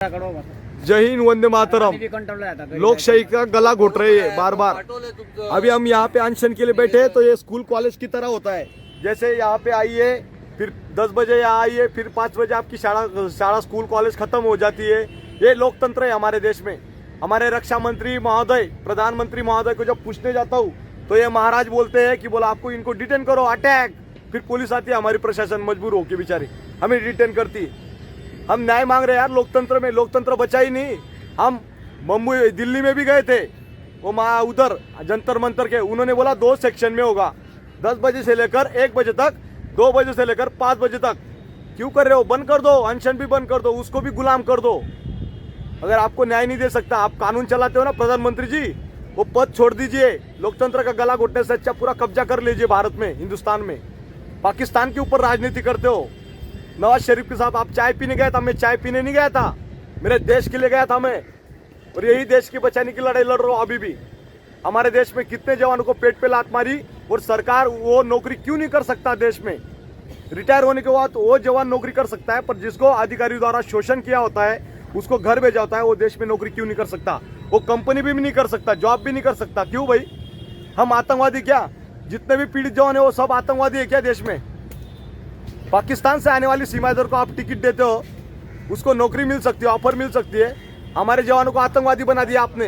जय हिंद, वंदे मातरम। लोकशाही का गला घोट रहे हैं बार बार। अभी हम यहाँ पे अनशन के लिए बैठे हैं, तो ये स्कूल कॉलेज की तरह होता है। जैसे यहाँ पे आइए, फिर 10 बजे यहाँ आइए, फिर 5 बजे आपकी शाला स्कूल कॉलेज खत्म हो जाती है। ये लोकतंत्र है हमारे देश में। हमारे रक्षा मंत्री महोदय, प्रधानमंत्री महोदय को जब पूछने जाता हूँ तो ये महाराज बोलते हैं कि बोला आपको इनको डिटेन करो, अटैक। फिर पुलिस आती है, हमारी प्रशासन मजबूर होके बेचारी हमें डिटेन करती है। हम न्याय मांग रहे हैं यार लोकतंत्र में। लोकतंत्र बचा ही नहीं। हम मुंबई दिल्ली में भी गए थे, वो उधर जंतर मंतर के, उन्होंने बोला 2 सेक्शन में होगा, 10 बजे से लेकर 1 बजे तक, 2 बजे से लेकर 5 बजे तक। क्यों कर रहे हो? बंद कर दो, अनशन भी बंद कर दो, उसको भी गुलाम कर दो। अगर आपको न्याय नहीं दे सकता, आप कानून चलाते हो ना प्रधानमंत्री जी, वो पद छोड़ दीजिए। लोकतंत्र का गला घोटने से अच्छा पूरा कब्जा कर लीजिए भारत में, हिंदुस्तान में। पाकिस्तान के ऊपर राजनीति करते हो। नवाज शरीफ के साथ आप चाय पीने गया था, मैं चाय पीने नहीं गया था, मेरे देश के लिए गया था मैं। और यही देश की बचाने की लड़ाई लड़ रहा हूं अभी भी। हमारे देश में कितने जवानों को पेट पे लात मारी, और सरकार वो नौकरी क्यों नहीं कर सकता देश में? रिटायर होने के बाद वो जवान नौकरी कर सकता है, पर जिसको अधिकारियों द्वारा शोषण किया होता है, उसको घर भेजा होता है, वो देश में नौकरी क्यों नहीं कर सकता? वो कंपनी भी नहीं कर सकता, जॉब भी नहीं कर सकता। क्यों भाई? हम आतंकवादी क्या? जितने भी पीड़ित जवान है वो सब आतंकवादी है क्या देश में? पाकिस्तान से आने वाली सीमाएदार को आप टिकट देते हो, उसको नौकरी मिल सकती है, ऑफर मिल सकती है। हमारे जवानों को आतंकवादी बना दिया आपने।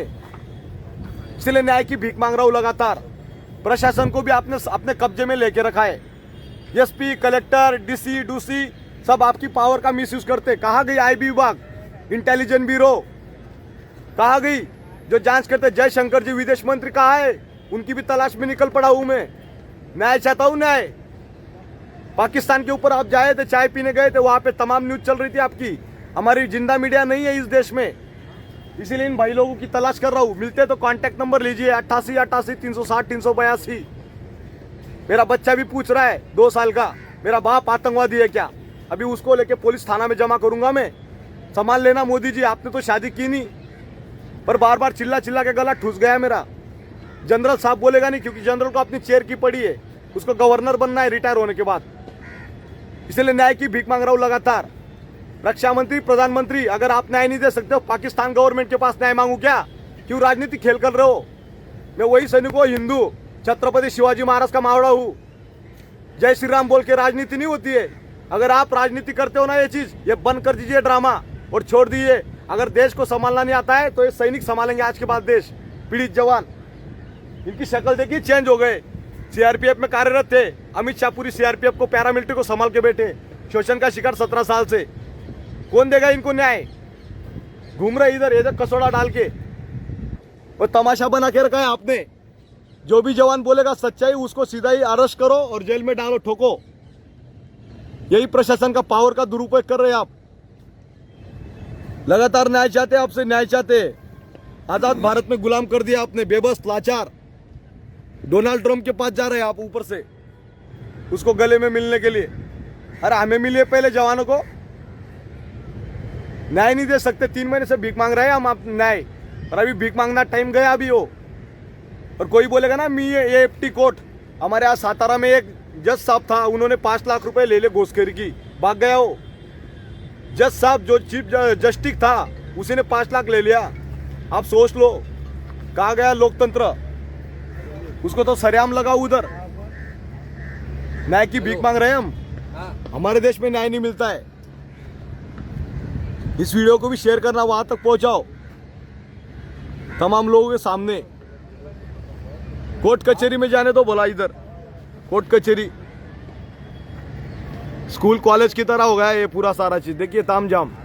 इसलिए न्याय की भीख मांग रहा हूं लगातार। प्रशासन को भी आपने अपने कब्जे में लेके रखा है। एसपी, कलेक्टर, डीसी, डूसी सब आपकी पावर का मिसयूज करते। कहाँ गई आईबी विभाग, इंटेलिजेंस ब्यूरो कहाँ गई जो जांच करते? जयशंकर जी विदेश मंत्री कहाँ है? उनकी भी तलाश में निकल पड़ा हूं मैं। न्याय चाहता हूं, न्याय। पाकिस्तान के ऊपर आप जाए थे, चाय पीने गए थे, वहां पे तमाम न्यूज चल रही थी आपकी। हमारी जिंदा मीडिया नहीं है इस देश में, इसीलिए इन भाई लोगों की तलाश कर रहा हूं। मिलते तो कांटेक्ट नंबर लीजिए 88 88 360 382। मेरा बच्चा भी पूछ रहा है 2 साल का, मेरा बाप आतंकवादी है क्या? अभी उसको लेके पुलिस थाना में जमा करूंगा मैं। संभाल लेना मोदी जी, आपने तो शादी की नहीं, पर बार बार चिल्ला चिल्ला के गला ठूस गया मेरा। जनरल साहब बोलेगा नहीं, क्योंकि जनरल को अपनी चेयर की पड़ी है, उसको गवर्नर बनना है रिटायर होने के बाद। इसलिए न्याय की भीख मांग रहा हूं लगातार। रक्षा मंत्री, प्रधानमंत्री, अगर आप न्याय नहीं दे सकते हो, पाकिस्तान गवर्नमेंट के पास न्याय मांगू क्या? क्यों राजनीति खेल कर रहे हो? मैं वही सैनिक हूं, हिंदू, छत्रपति शिवाजी महाराज का मावड़ा हूं। जय श्री राम बोल के राजनीति नहीं होती है। अगर आप राजनीति करते हो ना, ये चीज ये बंद कर दीजिए ड्रामा, और छोड़ दीजिए। अगर देश को संभालना नहीं आता है तो ये सैनिक संभालेंगे आज के बाद देश। पीड़ित जवान, इनकी शक्ल देखिए, चेंज हो गए। सीआरपीएफ में कार्यरत थे, अमित शाह पूरी सीआरपीएफ को, पैरामिलिट्री को संभाल के बैठे। शोषण का शिकार 17 साल से। कौन देगा इनको न्याय? घूम रहे इधर इधर कसौड़ा डाल के, और तमाशा बना के रखा है आपने। जो भी जवान बोलेगा सच्चाई, उसको सीधा ही अरेस्ट करो और जेल में डालो, ठोको। यही प्रशासन का पावर का दुरुपयोग कर रहे हैं आप। लगातार न्याय चाहते, आपसे न्याय चाहते। आजाद भारत में गुलाम कर दिया आपने, बेबस, लाचार। डोनाल्ड ट्रंप के पास जा रहे हैं आप ऊपर से, उसको गले में मिलने के लिए। अरे हमें मिलिए पहले, जवानों को। न्याय नहीं दे सकते, 3 महीने से भीख मांग रहे हैं हम आप न्याय, और अभी भीख मांगना टाइम गया अभी हो। और कोई बोलेगा ना मी ये एफटी कोर्ट, हमारे यहाँ सातारा में एक जज साहब था, उन्होंने 5 लाख रुपए ले घूसखोरी की, भाग गया हो। जज साहब जो चीफ जस्टिस था, उसी ने 5 लाख ले लिया। आप सोच लो कहाँ गया लोकतंत्र? उसको तो सरेआम लगा उधर। न्याय की भीख मांग रहे हैं हम। हमारे देश में न्याय नहीं मिलता है। इस वीडियो को भी शेयर करना, वहां तक पहुंचाओ तमाम लोगों के सामने। कोर्ट कचहरी में जाने दो बोला, इधर कोर्ट कचहरी स्कूल कॉलेज की तरह हो गया ये पूरा सारा चीज। देखिए तामझाम।